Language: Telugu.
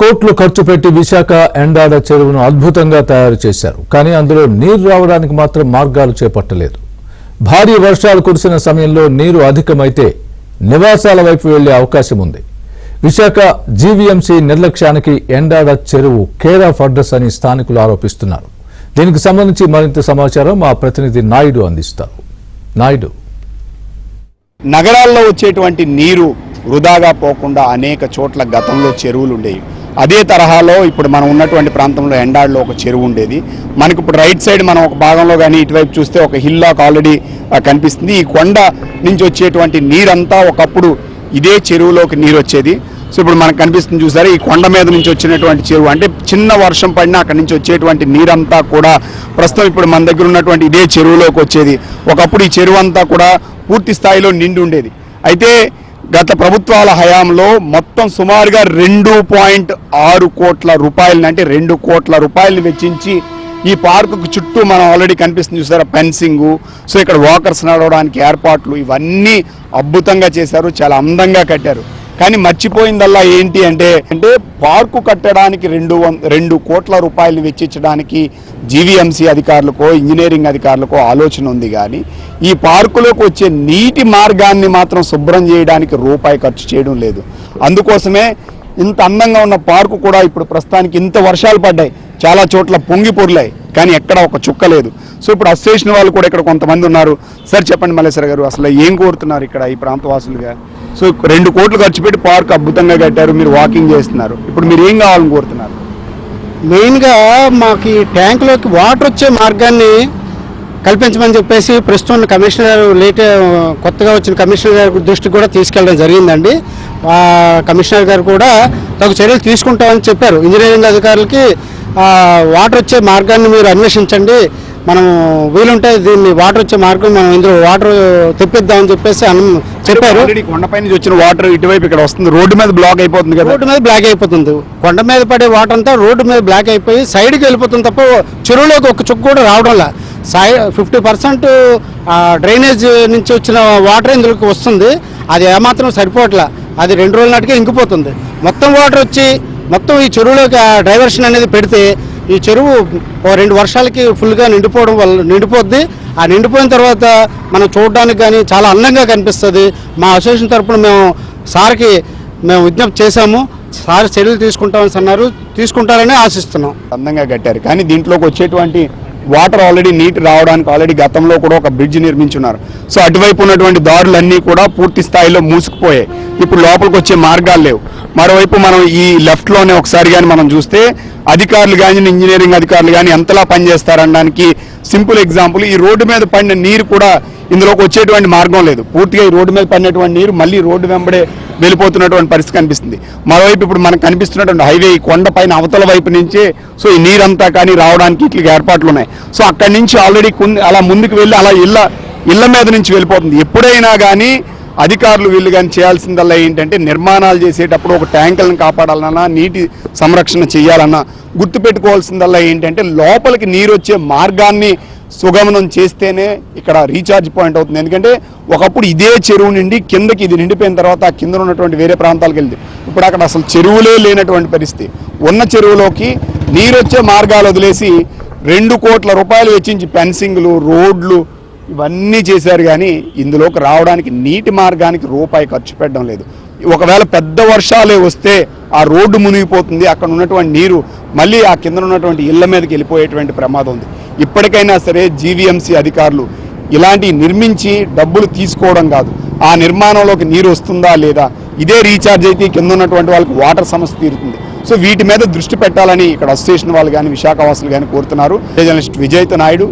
కోట్లు ఖర్చు పెట్టి విశాఖ ఎండాడ చెరువును అద్భుతంగా తయారు చేశారు. కానీ అందులో నీరు రావడానికి మాత్రం మార్గాలు చేపట్టలేదు. భారీ వర్షాలు కురిసిన సమయంలో నీరు అధికమైతే నివాసాల వైపు వెళ్లే అవకాశం ఉంది. విశాఖ జీవీఎంసీ నిర్లక్ష్యానికి ఎండాడ చెరువు కేర్ ఆఫ్ అడ్రస్ అని స్థానికులు ఆరోపిస్తున్నారు. దీనికి సంబంధించి మరింత సమాచారం మా ప్రతినిధి నాయుడు అందిస్తారు. నాయుడు, నగరాల్లో వచ్చేటువంటి నీరు వృధాగా పోకుండా అనేక చోట్ల గతంలో చెరువులు ఉండేవి. అదే తరహాలో ఇప్పుడు మనం ఉన్నటువంటి ప్రాంతంలో ఎండాడలో ఒక చెరువు ఉండేది. మనకి ఇప్పుడు రైట్ సైడ్ మనం ఒక భాగంలో కానీ ఇటువైపు చూస్తే ఒక హిల్ లాక్ ఆల్రెడీ కనిపిస్తుంది. ఈ కొండ నుంచి వచ్చేటువంటి నీరంతా ఒకప్పుడు ఇదే చెరువులోకి నీరు వచ్చేది. సో ఇప్పుడు మనకు కనిపిస్తుంది చూసారా, ఈ కొండ మీద నుంచి వచ్చినటువంటి చెరువు, అంటే చిన్న వర్షం పడినా అక్కడి నుంచి వచ్చేటువంటి నీరంతా కూడా ప్రస్తుతం ఇప్పుడు మన దగ్గర ఉన్నటువంటి ఇదే చెరువులోకి వచ్చేది. ఒకప్పుడు ఈ చెరువు అంతా కూడా పూర్తి స్థాయిలో నిండి ఉండేది. అయితే గత ప్రభుత్వాల హయాంలో మొత్తం సుమారుగా 2.6 కోట్ల రూపాయలని, అంటే 2 కోట్ల రూపాయలని వెచ్చించి ఈ పార్కుకు చుట్టూ మనం ఆల్రెడీ కనిపిస్తుంది చూసారా ఫెన్సింగు, సో ఇక్కడ వాకర్స్ నడవడానికి ఏర్పాట్లు ఇవన్నీ అద్భుతంగా చేశారు, చాలా అందంగా కట్టారు. కానీ మర్చిపోయిందల్లా ఏంటి అంటే పార్కు కట్టడానికి 2 కోట్ల రూపాయలు వెచ్చించడానికి జీవీఎంసీ అధికారులకో ఇంజనీరింగ్ అధికారులకో ఆలోచన ఉంది. కానీ ఈ పార్కులోకి వచ్చే నీటి మార్గాన్ని మాత్రం శుభ్రం చేయడానికి రూపాయి ఖర్చు చేయడం లేదు. అందుకోసమే ఇంత అందంగా ఉన్న పార్కు కూడా ఇప్పుడు ప్రస్తుతానికి ఇంత వర్షాలు పడ్డాయి, చాలా చోట్ల పొంగి పొర్లాయి, కానీ ఎక్కడ ఒక చుక్క లేదు. సో ఇప్పుడు అసోసియేషన్ వాళ్ళు కూడా ఇక్కడ కొంతమంది ఉన్నారు. సార్ చెప్పండి మల్లేశ్వర గారు, అసలు ఏం కోరుతున్నారు ఇక్కడ ఈ ప్రాంతవాసులుగా? సో 2 కోట్లు ఖర్చు పెట్టి పార్క్ అద్భుతంగా కట్టారు, మీరు వాకింగ్ చేస్తున్నారు, ఇప్పుడు మీరు ఏం కావాలని కోరుతున్నారు? మెయిన్గా మాకు ఈ ట్యాంకులోకి వాటర్ వచ్చే మార్గాన్ని కల్పించమని చెప్పేసి ప్రస్తుతం కమిషనర్ కొత్తగా వచ్చిన కమిషనర్ గారి దృష్టికి కూడా తీసుకెళ్ళడం జరిగిందండి. కమిషనర్ గారు కూడా తగు చర్యలు తీసుకుంటామని చెప్పారు. ఇంజనీరింగ్ అధికారులకి వాటర్ వచ్చే మార్గాన్ని మీరు అన్వేషించండి, మనం వీలుంటే దీన్ని వాటర్ వచ్చే మార్గం మనం ఇందులో వాటర్ తెప్పిద్దామని చెప్పేసి చెప్పారు. కొండపై నుంచి వచ్చిన వాటర్ ఇటువైపు ఇక్కడ వస్తుంది, రోడ్డు మీద బ్లాక్ అయిపోతుంది కదా. రోడ్డు మీద బ్లాక్ అయిపోతుంది, కొండ మీద పడే వాటర్ అంతా రోడ్డు మీద బ్లాక్ అయిపోయి సైడ్కి వెళ్ళిపోతుంది తప్ప చెరువులోకి ఒక చుక్క కూడా రావడంలా. 50% డ్రైనేజ్ నుంచి వచ్చిన వాటర్ ఇందులోకి వస్తుంది, అది ఏమాత్రం సరిపోవట్లా, అది 2 రోజుల నాటికే ఇంకిపోతుంది. మొత్తం వాటర్ వచ్చి మొత్తం ఈ చెరువులోకి డైవర్షన్ అనేది పెడితే ఈ చెరువు 2 వర్షాలకి ఫుల్గా నిండిపోద్ది. ఆ నిండిపోయిన తర్వాత మనం చూడడానికి కానీ చాలా అందంగా కనిపిస్తుంది. మా అసోసియేషన్ తరఫున మేము సార్కి విజ్ఞప్తి చేశాము, సార్ చర్యలు తీసుకుంటామని అన్నారు, తీసుకుంటారని ఆశిస్తున్నాం. అందంగా కట్టారు, కానీ దీంట్లోకి వచ్చేటువంటి వాటర్ ఆల్రెడీ నీటి రావడానికి ఆల్రెడీ గతంలో కూడా ఒక బ్రిడ్జ్ నిర్మించున్నారు. సో అటువైపు ఉన్నటువంటి దారులన్నీ కూడా పూర్తి స్థాయిలో మూసుకుపోయాయి, ఇప్పుడు లోపలికి వచ్చే మార్గాలు లేవు. మరోవైపు మనం ఈ లెఫ్ట్లోనే ఒకసారి కానీ మనం చూస్తే అధికారులు కానీ ఇంజనీరింగ్ అధికారులు కానీ ఎంతలా పనిచేస్తారనడానికి సింపుల్ ఎగ్జాంపుల్, ఈ రోడ్డు మీద పడిన నీరు కూడా ఇందులోకి వచ్చేటువంటి మార్గం లేదు. పూర్తిగా ఈ రోడ్డు మీద పడినటువంటి నీరు మళ్ళీ రోడ్డు వెంబడే వెళ్ళిపోతున్నటువంటి పరిస్థితి కనిపిస్తుంది. మరోవైపు ఇప్పుడు మనకు కనిపిస్తున్నటువంటి హైవే ఈ కొండ పైన అవతల వైపు నుంచే సో ఈ నీరంతా కానీ రావడానికి ఇట్లా ఏర్పాట్లు ఉన్నాయి. సో అక్కడి నుంచి ఆల్రెడీ అలా ముందుకు వెళ్ళి అలా ఇళ్ల మీద నుంచి వెళ్ళిపోతుంది. ఎప్పుడైనా కానీ అధికారులు వీళ్ళు కానీ చేయాల్సిందల్లా ఏంటంటే నిర్మాణాలు చేసేటప్పుడు ఒక ట్యాంకులను కాపాడాలన్నా నీటి సంరక్షణ చేయాలన్నా గుర్తుపెట్టుకోవాల్సిందల్లా ఏంటంటే లోపలికి నీరు వచ్చే మార్గాన్ని సుగమనం చేస్తేనే ఇక్కడ రీఛార్జ్ పాయింట్ అవుతుంది. ఎందుకంటే ఒకప్పుడు ఇదే చెరువు నుండి కిందకి ఇది నిండిపోయిన తర్వాత ఆ కింద ఉన్నటువంటి వేరే ప్రాంతాలకు వెళ్తే ఇప్పుడు అక్కడ అసలు చెరువులే లేనటువంటి పరిస్థితి. ఉన్న చెరువులోకి నీరు వచ్చే మార్గాలు వదిలేసి 2 కోట్ల రూపాయలు వెచ్చించి ఫెన్సింగ్లు, రోడ్లు ఇవన్నీ చేశారు, కానీ ఇందులోకి రావడానికి నీటి మార్గానికి రూపాయి ఖర్చు పెట్టడం లేదు. ఒకవేళ పెద్ద వర్షాలే వస్తే ఆ రోడ్డు మునిగిపోతుంది, అక్కడ ఉన్నటువంటి నీరు మళ్ళీ ఆ కింద ఉన్నటువంటి ఇళ్ల మీదకి వెళ్ళిపోయేటువంటి ప్రమాదం ఉంది. ఇప్పటికైనా సరే జీవీఎంసీ అధికారులు ఇలాంటి నిర్మించి డబ్బులు తీసుకోవడం కాదు, ఆ నిర్మాణంలోకి నీరు వస్తుందా లేదా, ఇదే రీఛార్జ్ అయితే కింద ఉన్నటువంటి వాళ్ళకి వాటర్ సమస్య తీరుతుంది. సో వీటి మీద దృష్టి పెట్టాలని ఇక్కడ అసోసియేషన్ వాళ్ళు కానీ విశాఖవాసులు కానీ కోరుతున్నారు. జర్నలిస్ట్ విజయ్తో నాయుడు.